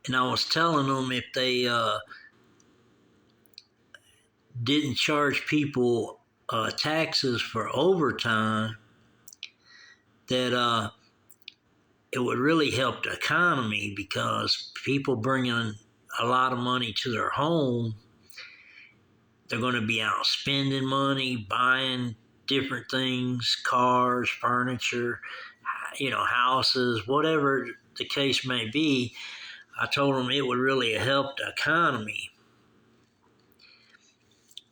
and I was telling them if they didn't charge people taxes for overtime, that it would really help the economy because people bringing a lot of money to their home, they're going to be out spending money, buying different things, cars, furniture, houses, whatever the case may be. I told them it would really help the economy.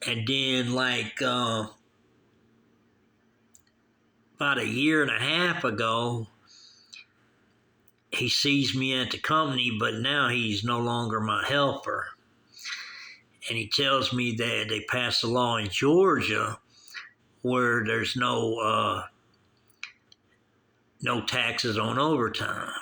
And then, like, about a year and a half ago, he sees me at the company, but now he's no longer my helper. And he tells me that they passed a law in Georgia where there's no taxes on overtime.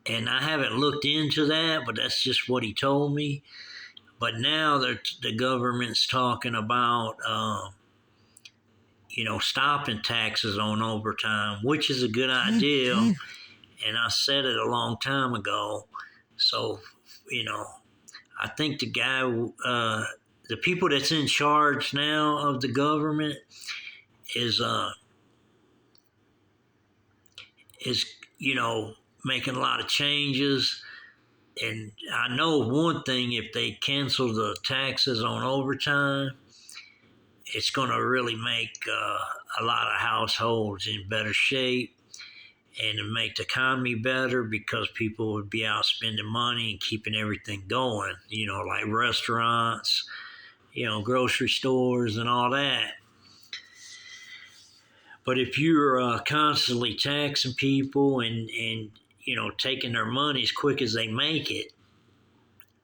And I haven't looked into that, but that's just what he told me. But now that the government's talking about, stopping taxes on overtime, which is a good idea. And I said it a long time ago. So, I think the guy, the people that's in charge now of the government is making a lot of changes. And I know one thing: if they cancel the taxes on overtime, it's going to really make a lot of households in better shape and to make the economy better because people would be out spending money and keeping everything going, like restaurants, grocery stores and all that. But if you're constantly taxing people and taking their money as quick as they make it,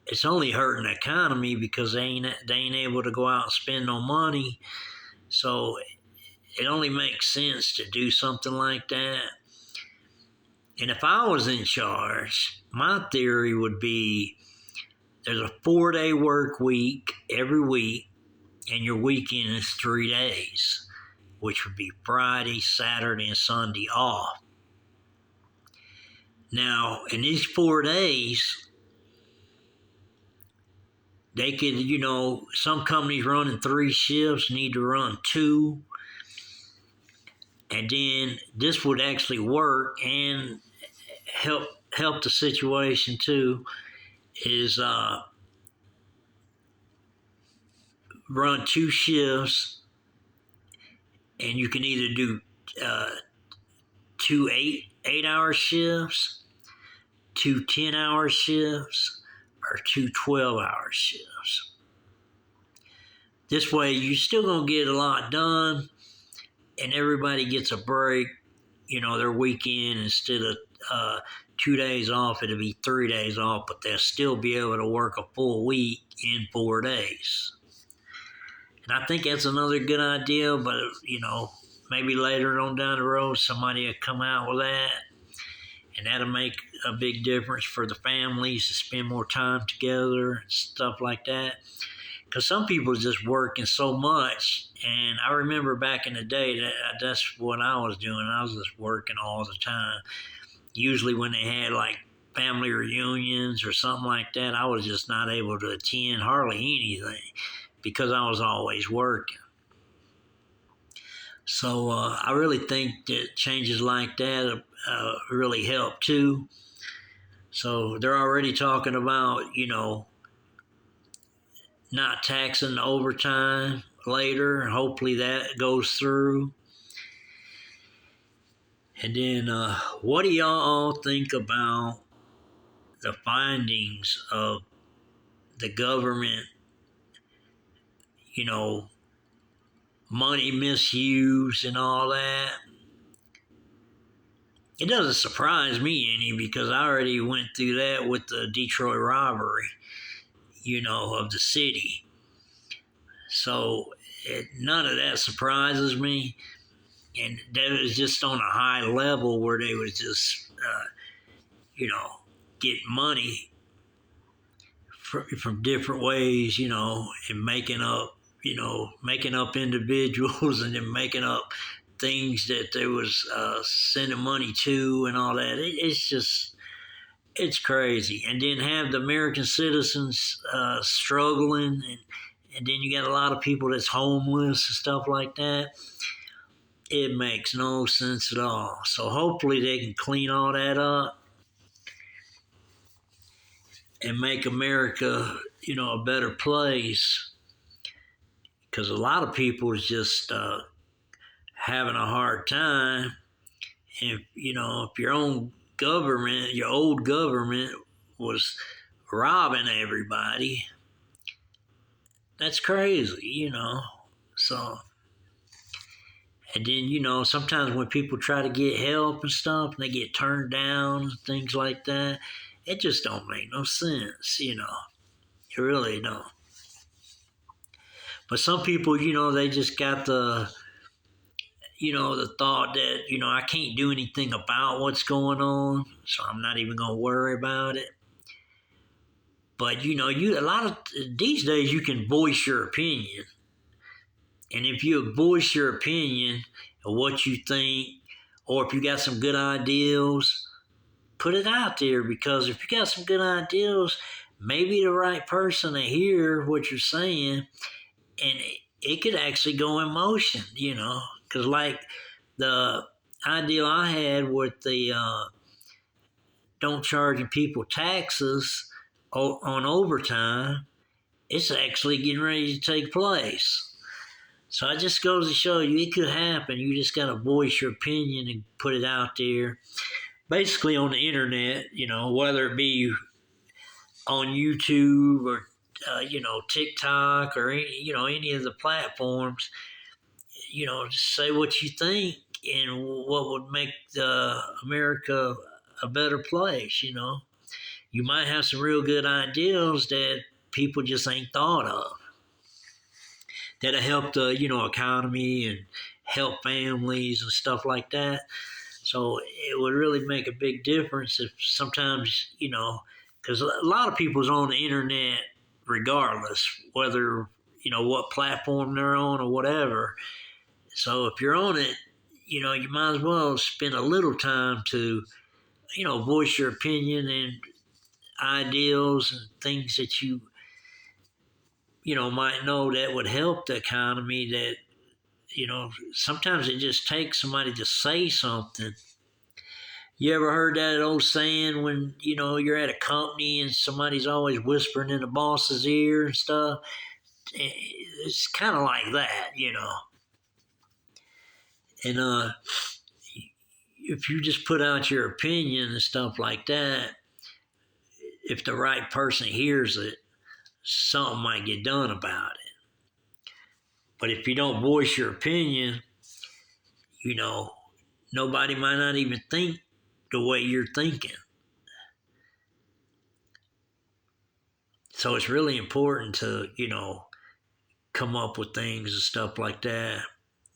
it's only hurting the economy because they ain't able to go out and spend no money. So it only makes sense to do something like that. And if I was in charge, my theory would be there's a 4-day work week every week, and your weekend is 3 days, which would be Friday, Saturday, and Sunday off. Now, in these 4 days, they could, some companies running 3 shifts need to run 2. And then this would actually work and help the situation too, is run 2 shifts, and you can either do 2 8-hour shifts, 2 10-hour shifts, or 2 12-hour shifts. This way, you're still going to get a lot done, and everybody gets a break, their weekend. Instead of 2 days off, it'll be 3 days off, but they'll still be able to work a full week in 4 days. And I think that's another good idea, but, maybe later on down the road, somebody will come out with that, and that'll make a big difference for the families to spend more time together and stuff like that. Because some people just working so much, and I remember back in the day that's what I was doing. I was just working all the time. Usually when they had like family reunions or something like that, I was just not able to attend hardly anything because I was always working. So I really think that changes like that really help too. So they're already talking about, not taxing the overtime later. Hopefully that goes through. And then what do y'all think about the findings of the government, money misuse and all that? It doesn't surprise me any because I already went through that with the Detroit robbery. of the city. So none of that surprises me. And that was just on a high level where they was just, getting money from different ways, and making up individuals and then making up things that there was sending money to and all that. It's crazy. And then have the American citizens struggling, and then you got a lot of people that's homeless and stuff like that. It makes no sense at all. So hopefully they can clean all that up and make America, a better place. Because a lot of people is just having a hard time. And, if your own government, your old government was robbing everybody, that's crazy, So, and then, sometimes when people try to get help and stuff, they get turned down and things like that. It just don't make no sense, It really don't. But some people, they just got the thought that, I can't do anything about what's going on, so I'm not even going to worry about it. But, a lot of these days you can voice your opinion. And if you voice your opinion of what you think, or if you got some good ideas, put it out there, because if you got some good ideas, maybe the right person to hear what you're saying, and it could actually go in motion, because like the idea I had with the don't charging people taxes on overtime, it's actually getting ready to take place. So it just goes to show you it could happen. You just got to voice your opinion and put it out there. Basically on the internet, whether it be on YouTube or, TikTok or, any of the platforms, just say what you think and what would make America a better place, You might have some real good ideas that people just ain't thought of, that'll help the, economy and help families and stuff like that. So it would really make a big difference if sometimes, because a lot of people's on the internet regardless, whether, what platform they're on or whatever. So if you're on it, you might as well spend a little time to, voice your opinion and ideals and things that you might know that would help the economy. That, sometimes it just takes somebody to say something. You ever heard that old saying when, you're at a company and somebody's always whispering in the boss's ear and stuff? It's kind of like that, And if you just put out your opinion and stuff like that, if the right person hears it, something might get done about it. But if you don't voice your opinion, nobody might not even think the way you're thinking. So it's really important to, come up with things and stuff like that.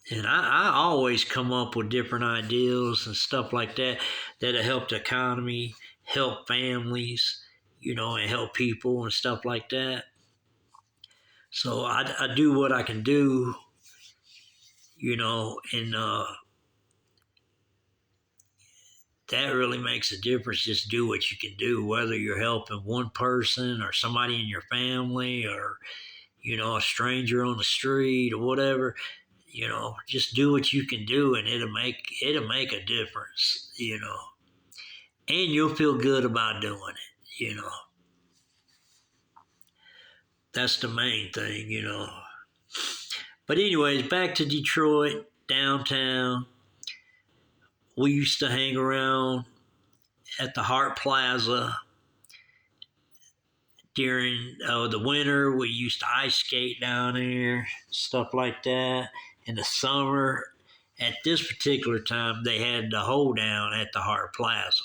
And I always come up with different ideas and stuff like that that'll help the economy, help families, and help people and stuff like that. So I do what I can do, and that really makes a difference. Just do what you can do, whether you're helping one person or somebody in your family or, a stranger on the street or whatever. Just do what you can do, and it'll make a difference, and you'll feel good about doing it, That's the main thing, But anyways, back to Detroit, downtown. We used to hang around at the Hart Plaza during the winter. We used to ice skate down there, stuff like that. In the summer, at this particular time, they had the hold down at the Hart Plaza.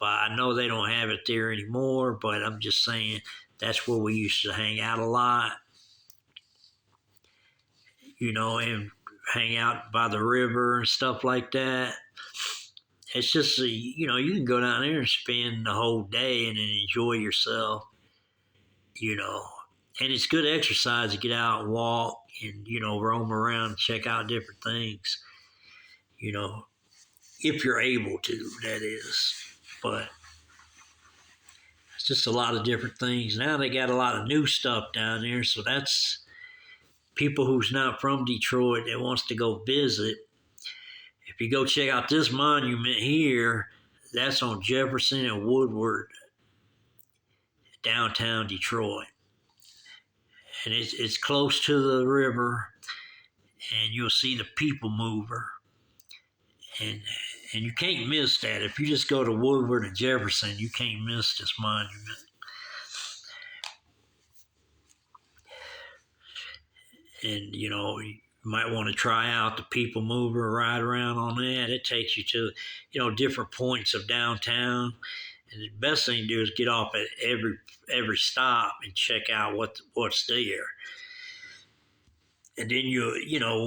But I know they don't have it there anymore, but I'm just saying that's where we used to hang out a lot, and hang out by the river and stuff like that. It's just, you can go down there and spend the whole day and then enjoy yourself, you know. And it's good exercise to get out and walk and, roam around and check out different things, you know, if you're able to, that is. But it's just a lot of different things. Now they got a lot of new stuff down there, so that's people who's not from Detroit that wants to go visit. If you go check out this monument here, that's on Jefferson and Woodward, downtown Detroit. And it's close to the river, and you'll see the People Mover. And you can't miss that. If you just go to Woodward and Jefferson, you can't miss this monument. And, you might want to try out the People Mover, ride around on that. It takes you to, different points of downtown. And the best thing to do is get off at every stop and check out what's there. And then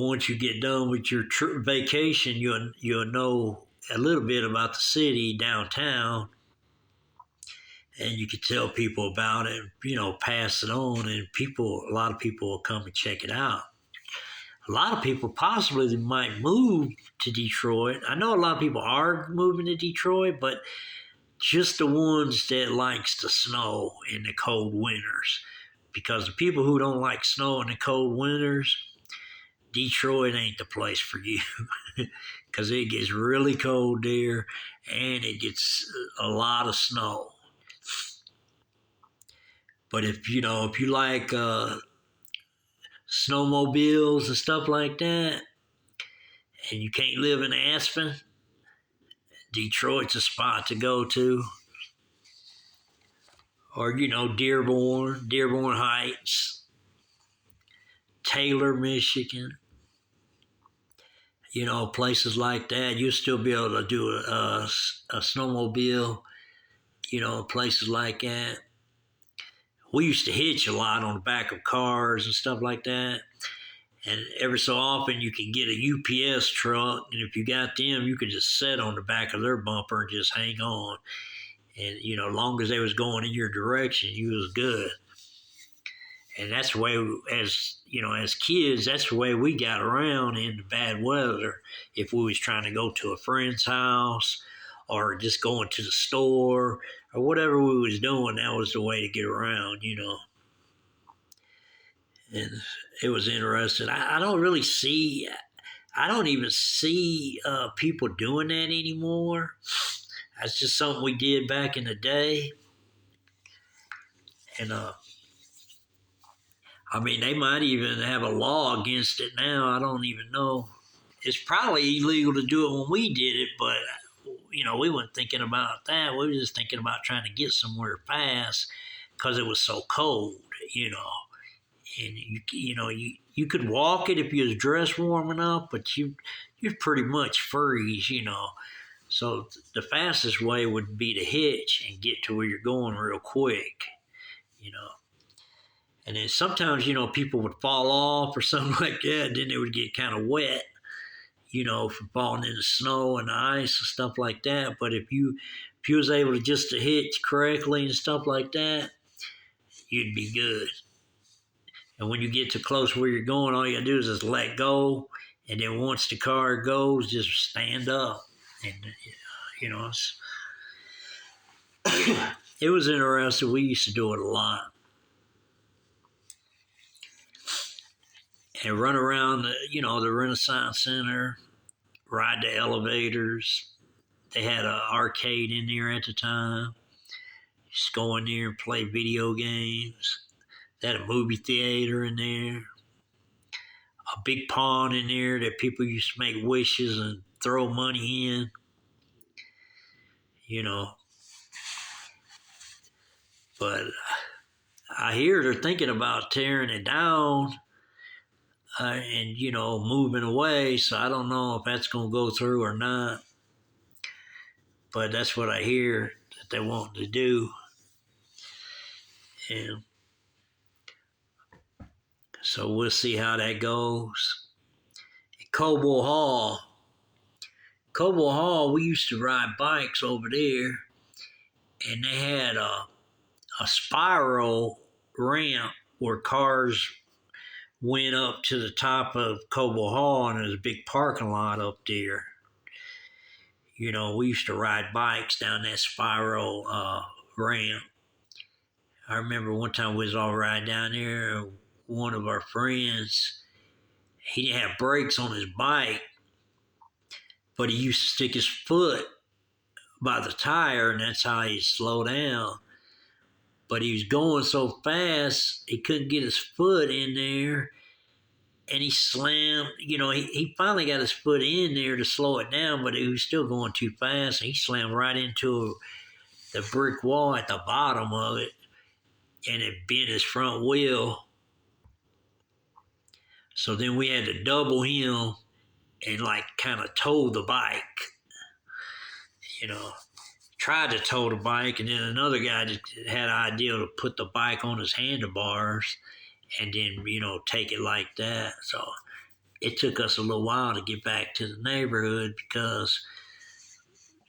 once you get done with your vacation, you'll know a little bit about the city downtown, and you can tell people about it, pass it on, and a lot of people will come and check it out. A lot of people possibly might move to Detroit. I know a lot of people are moving to Detroit, but just the ones that likes the snow in the cold winters. Because the people who don't like snow in the cold winters, Detroit ain't the place for you. Because it gets really cold there, and it gets a lot of snow. But if you like snowmobiles and stuff like that, and you can't live in Aspen, Detroit's a spot to go to. Or, Dearborn Heights, Taylor, Michigan, places like that. You'll still be able to do a snowmobile, places like that. We used to hitch a lot on the back of cars and stuff like that. And every so often you can get a UPS truck, and if you got them, you could just sit on the back of their bumper and just hang on. And, as long as they was going in your direction, you was good. And that's the way, as kids, that's the way we got around in the bad weather. If we was trying to go to a friend's house or just going to the store or whatever we was doing, that was the way to get around, And it was interesting. I don't even see people doing that anymore. That's just something we did back in the day. And, they might even have a law against it now. I don't even know. It's probably illegal to do it when we did it, but, we weren't thinking about that. We were just thinking about trying to get somewhere fast because it was so cold, And, you could walk it if you was dressed warm enough, but you'd pretty much freeze, So the fastest way would be to hitch and get to where you're going real quick, And then sometimes, people would fall off or something like that, and then they would get kind of wet, from falling in the snow and the ice and stuff like that. But if you was able to just to hitch correctly and stuff like that, you'd be good. And when you get too close where you're going, all you gotta do is just let go, and then once the car goes, just stand up. And, it was interesting. We used to do it a lot. And run around, the Renaissance Center, ride the elevators. They had an arcade in there at the time. Just go in there and play video games. They had a movie theater in there. A big pond in there that people used to make wishes and throw money in. But I hear they're thinking about tearing it down and, moving away. So I don't know if that's going to go through or not. but that's what I hear that they want to do. And so we'll see how that goes. Cobo Hall. Cobo Hall, we used to ride bikes over there, and they had a spiral ramp where cars went up to the top of Cobo Hall, and there's a big parking lot up there. You know, we used to ride bikes down that spiral ramp. I remember one time we was all riding down there. One of our friends, he didn't have brakes on his bike, but he used to stick his foot by the tire, and that's how he'd slow down. But he was going so fast, he couldn't get his foot in there, and he slammed. You know, he finally got his foot in there to slow it down, but he was still going too fast, and he slammed right into the brick wall at the bottom of it, and it bent his front wheel. So then we had to double him and like kind of tow the bike. You know, tried to tow the bike, and then another guy just had an idea to put the bike on his handlebars and then, you know, take it like that. So it took us a little while to get back to the neighborhood because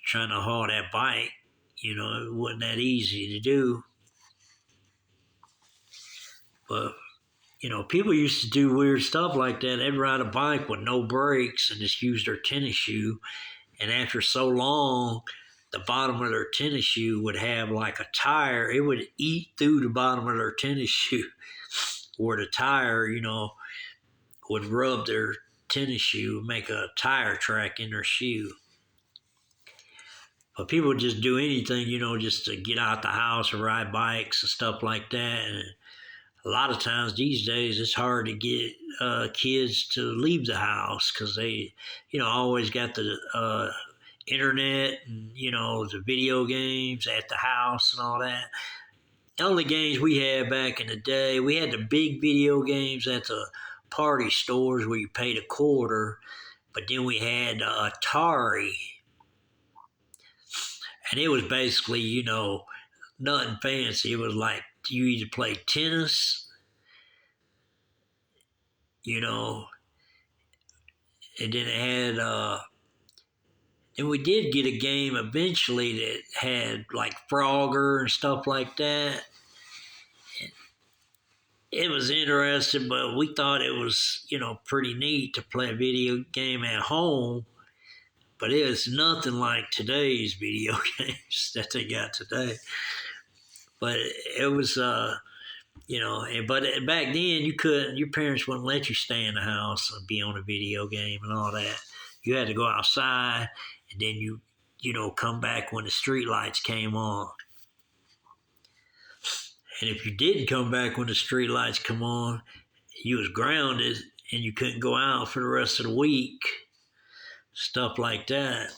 trying to haul that bike, you know, it wasn't that easy to do. But, you know, people used to do weird stuff like that. They'd ride a bike with no brakes and just use their tennis shoe. And after so long, the bottom of their tennis shoe would have like a tire. It would eat through the bottom of their tennis shoe where the tire, you know, would rub their tennis shoe, make a tire track in their shoe. But people would just do anything, you know, just to get out the house or ride bikes and stuff like that. And a lot of times these days, it's hard to get kids to leave the house because they, you know, always got the internet and, you know, the video games at the house and all that. The only games we had back in the day, we had the big video games at the party stores where you paid $0.25, but then we had Atari. And it was basically, you know, nothing fancy. It was like you either play tennis, you know, and then it had, and we did get a game eventually that had like Frogger and stuff like that. It was interesting, but we thought it was, you know, pretty neat to play a video game at home. But it was nothing like today's video games that they got today. But it was, you know, but back then you couldn't, your parents wouldn't let you stay in the house and be on a video game and all that. You had to go outside, and then you know, come back when the street lights came on. And if you didn't come back when the street lights come on, you was grounded and you couldn't go out for the rest of the week. Stuff like that.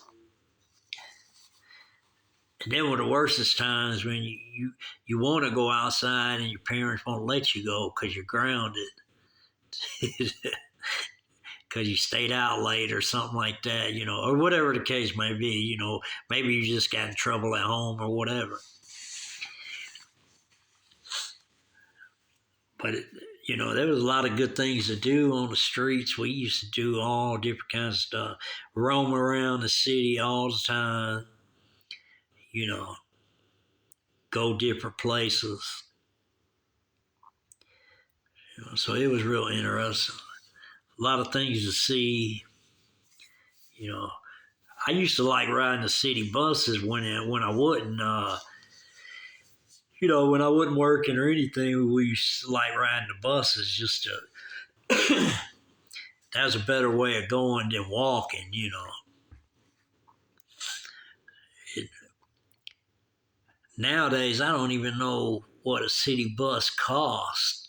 And then one of the worstest times when you want to go outside and your parents won't let you go because you're grounded. Because you stayed out late or something like that, you know, or whatever the case may be, you know, maybe you just got in trouble at home or whatever. But, you know, there was a lot of good things to do on the streets. We used to do all different kinds of stuff, roam around the city all the time, you know, go different places. You know, so it was real interesting. A lot of things to see, you know. I used to like riding the city buses when I wouldn't, you know, when I wasn't working or anything. We used to like riding the buses just to. That was a better way of going than walking, you know. Nowadays, I don't even know what a city bus costs.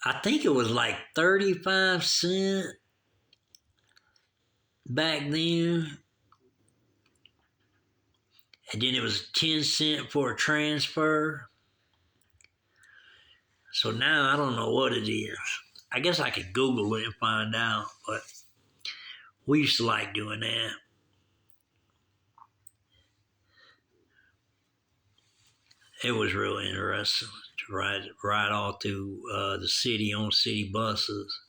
I think it was like 35 cents back then. And then it was 10 cents for a transfer. So now I don't know what it is. I guess I could Google it and find out. But We used to like doing that. It was really interesting to ride all through the city on city buses.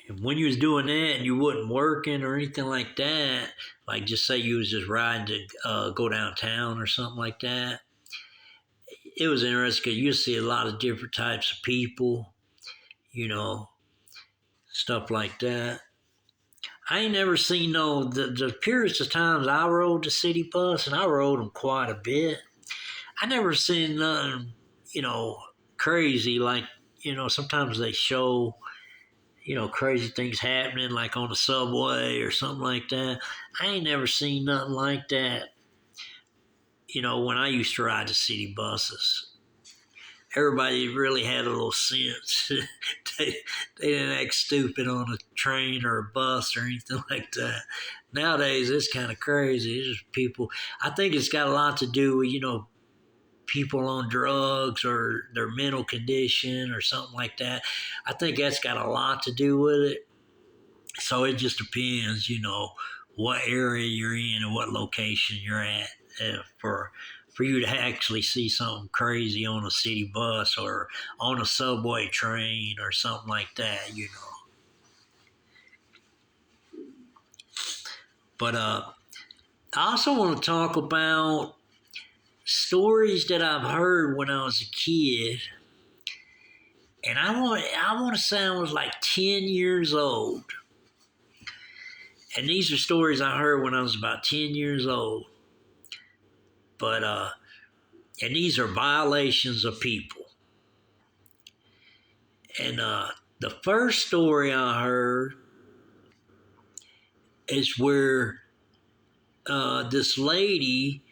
And when you was doing that and you wasn't working or anything like that, like just say you was just riding to go downtown or something like that, it was interesting because you see a lot of different types of people, you know, stuff like that. I ain't never seen the periods of times I rode the city bus, and I rode them quite a bit. I never seen nothing, crazy like, sometimes they show, crazy things happening like on the subway or something like that. I ain't never seen nothing like that, when I used to ride the city buses. Everybody really had a little sense. they, they didn't act stupid on a train or a bus or anything like that. Nowadays, it's kind of crazy. It's just people. I think it's got a lot to do with, people on drugs or their mental condition or something like that. I think that's got a lot to do with it. So it just depends, what area you're in and what location you're at for you to actually see something crazy on a city bus or on a subway train or something like that. But I also want to talk about stories that I've heard when I was a kid. And I want to say I was like 10 years old. And these are stories I heard when I was about 10 years old. But and these are violations of people. And the first story I heard is where this lady,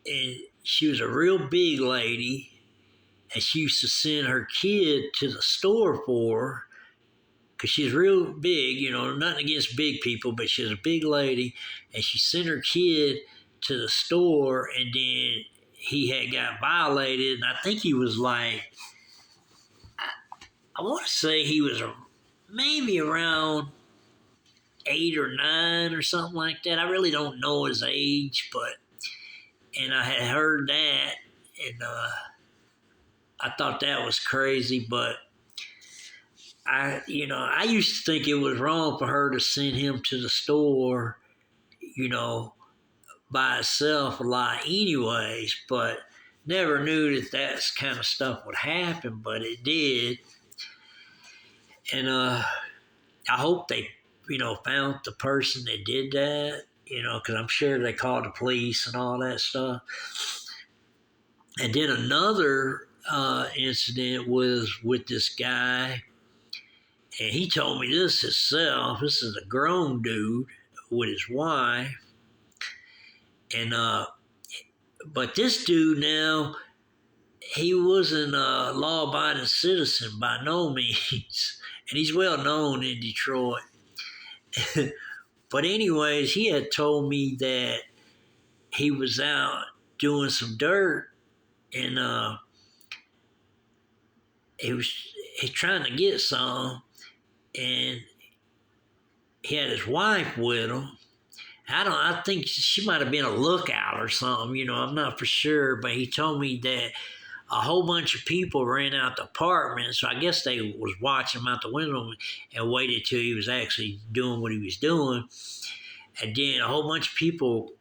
and she was a real big lady, and she used to send her kid to the store for her because she's real big, nothing against big people, but she's a big lady, and she sent her kid to the store, and then he had got violated, and I think he was like, I want to say he was maybe around 8 or 9 or something like that. I really don't know his age, and I had heard that, and I thought that was crazy, but I used to think it was wrong for her to send him to the store, by herself a lot anyways, but never knew that kind of stuff would happen, but it did. And I hope they, found the person that did that, because I'm sure they called the police and all that stuff. And then another incident was with this guy, and he told me this himself. This is a grown dude with his wife, and but this dude now, he wasn't a law-abiding citizen by no means, and he's well known in Detroit. But anyways, he had told me that he was out doing some dirt, and he's trying to get some, and he had his wife with him. I think she might have been a lookout or something, I'm not for sure, but he told me that a whole bunch of people ran out the apartment, so I guess they was watching him out the window and waited till he was actually doing what he was doing. And then a whole bunch of people,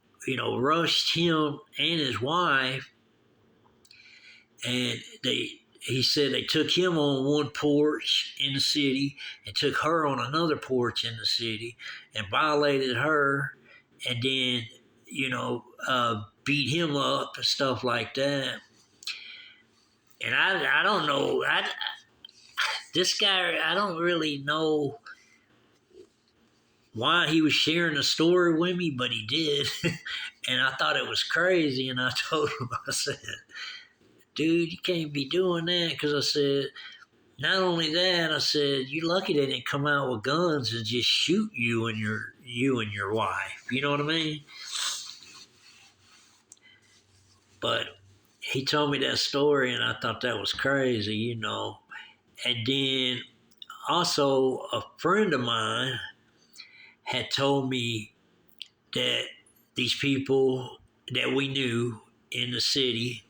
rushed him and his wife, and he said they took him on one porch in the city and took her on another porch in the city and violated her, and then, beat him up and stuff like that. And I don't know. This guy, I don't really know why he was sharing the story with me, but he did. And I thought it was crazy. And I told him, I said, dude, you can't be doing that. Because I said, not only that, I said, you're lucky they didn't come out with guns and just shoot you and your wife. You know what I mean? But he told me that story, and I thought that was crazy, And then also a friend of mine, had told me that these people that we knew in the city,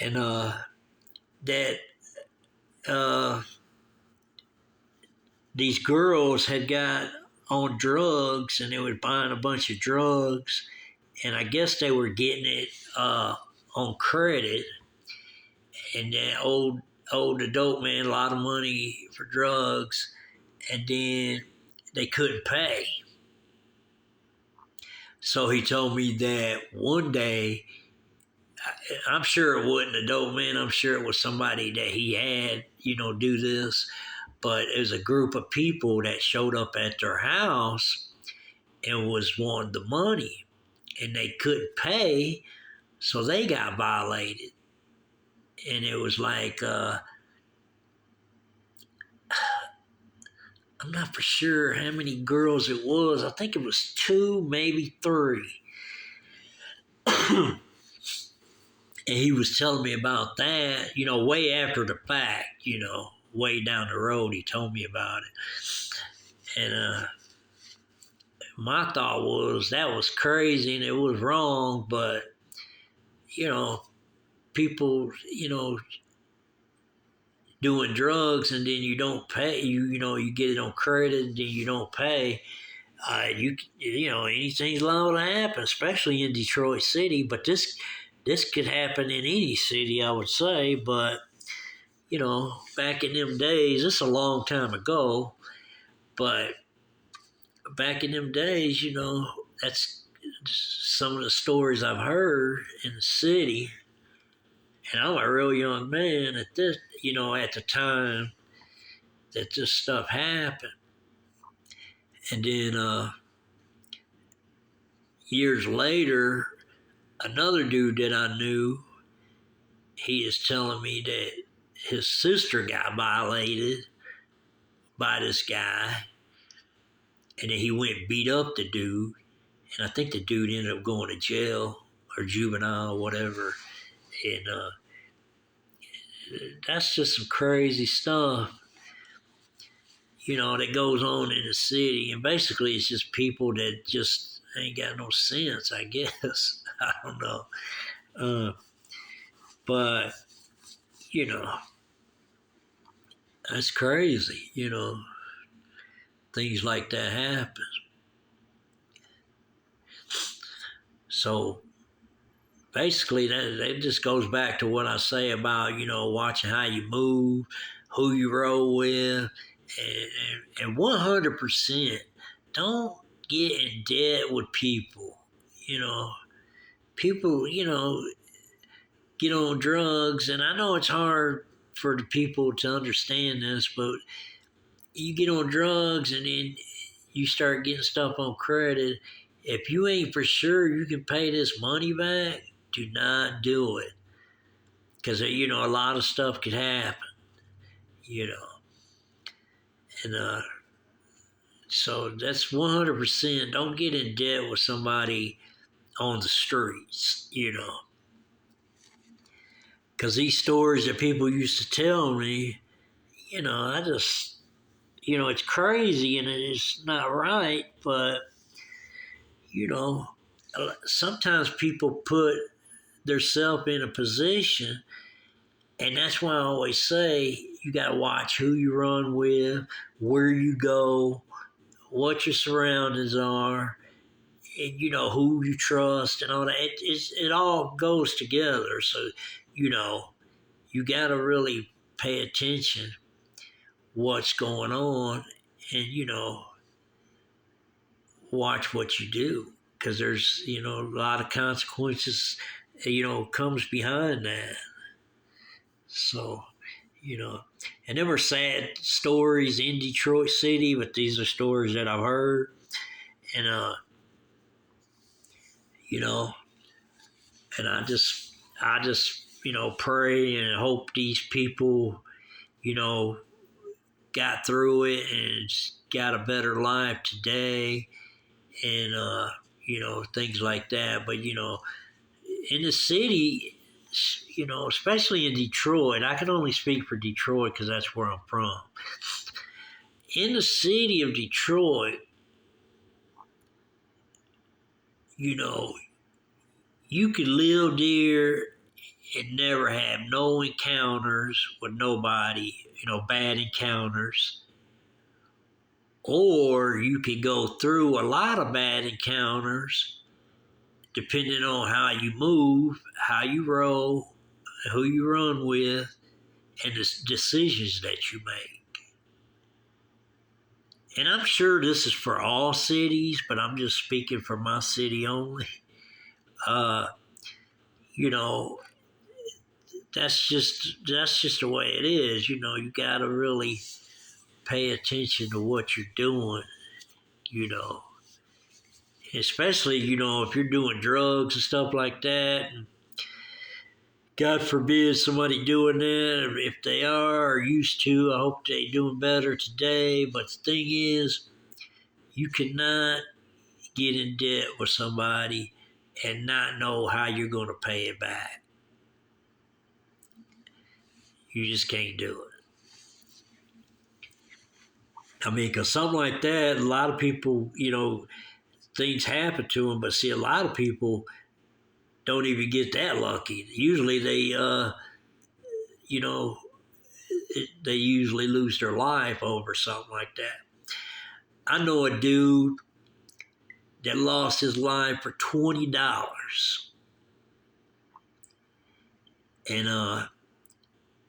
and that uh, these girls had got on drugs, and they were buying a bunch of drugs, and I guess they were getting it on credit, and that old adult man a lot of money for drugs, and then they couldn't pay. So he told me that one day, I'm sure it wasn't a dope man. I'm sure it was somebody that he had, do this. But it was a group of people that showed up at their house and was wanting the money, and they couldn't pay, so they got violated. And it was like, I'm not for sure how many girls it was. I think it was 2, maybe 3. And he was telling me about that, way after the fact, way down the road, he told me about it. And my thought was that was crazy and it was wrong, but, people, doing drugs and then you don't pay, you get it on credit and then you don't pay. Anything's liable to happen, especially in Detroit City. But this could happen in any city, I would say. But back in them days, it's a long time ago. But back in them days, that's some of the stories I've heard in the city. And I'm a real young man at this, at the time that this stuff happened. And then years later, another dude that I knew, he is telling me that his sister got violated by this guy, and then he went and beat up the dude, and I think the dude ended up going to jail or juvenile or whatever. And that's just some crazy stuff, that goes on in the city. And basically it's just people that just ain't got no sense, I guess. I don't know. But, that's crazy, things like that happen. So basically that just goes back to what I say about, watching how you move, who you roll with, and 100% don't get in debt with people. People, get on drugs, and I know it's hard for the people to understand this, but you get on drugs and then you start getting stuff on credit. If you ain't for sure you can pay this money back, do not do it. Because, a lot of stuff could happen, And so that's 100%. Don't get in debt with somebody on the streets, Because these stories that people used to tell me, I just, it's crazy and it's not right, but, sometimes people put themselves in a position, and that's why I always say you got to watch who you run with, where you go, what your surroundings are, and who you trust and all that. It all goes together. So you got to really pay attention what's going on, and watch what you do, because there's a lot of consequences comes behind that. So and them are sad stories in Detroit City, but these are stories that I've heard. And and I just pray and hope these people got through it and got a better life today, and things like that. But in the city, especially in Detroit, I can only speak for Detroit because that's where I'm from. In the city of Detroit, you know, you could live there and never have no encounters with nobody, bad encounters. Or you could go through a lot of bad encounters depending on how you move, how you roll, who you run with, and the decisions that you make. And I'm sure this is for all cities, but I'm just speaking for my city only. Uh, you know, that's just the way it is. You got to really pay attention to what you're doing. You know, especially if you're doing drugs and stuff like that. And God forbid somebody doing that. If they are or used to, I hope they're doing better today. But the thing is, you cannot get in debt with somebody and not know how you're going to pay it back. You just can't do it. I mean, because something like that, a lot of people, things happen to them, but see, a lot of people don't even get that lucky. Usually you know, they usually lose their life over something like that. I know a dude that lost his life for $20. And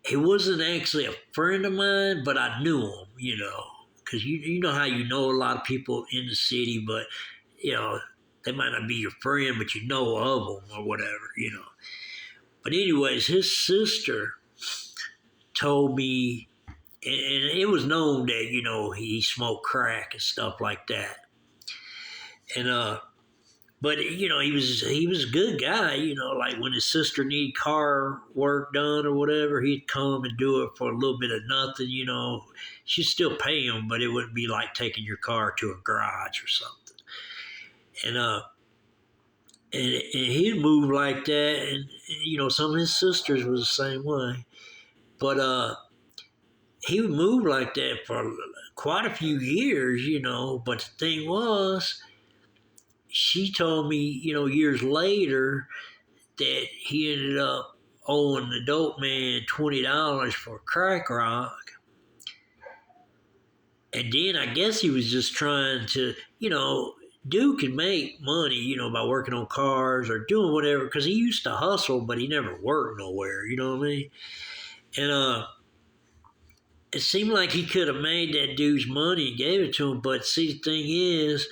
he wasn't actually a friend of mine, but I knew him, because you know how you know a lot of people in the city, but, they might not be your friend, but you know of them or whatever. But anyways, his sister told me, and it was known that, he smoked crack and stuff like that. And but he was a good guy, like when his sister needed car work done or whatever, he'd come and do it for a little bit of nothing. She'd still pay him, but it wouldn't be like taking your car to a garage or something. And he'd move like that, and some of his sisters was the same way. But he would move like that for quite a few years, But the thing was, she told me, years later, that he ended up owing the dope man $20 for a crack rock. And then I guess he was just trying to, dude can make money, by working on cars or doing whatever, because he used to hustle, but he never worked nowhere, you know what I mean? And it seemed like he could have made that dude's money and gave it to him, but see, the thing is,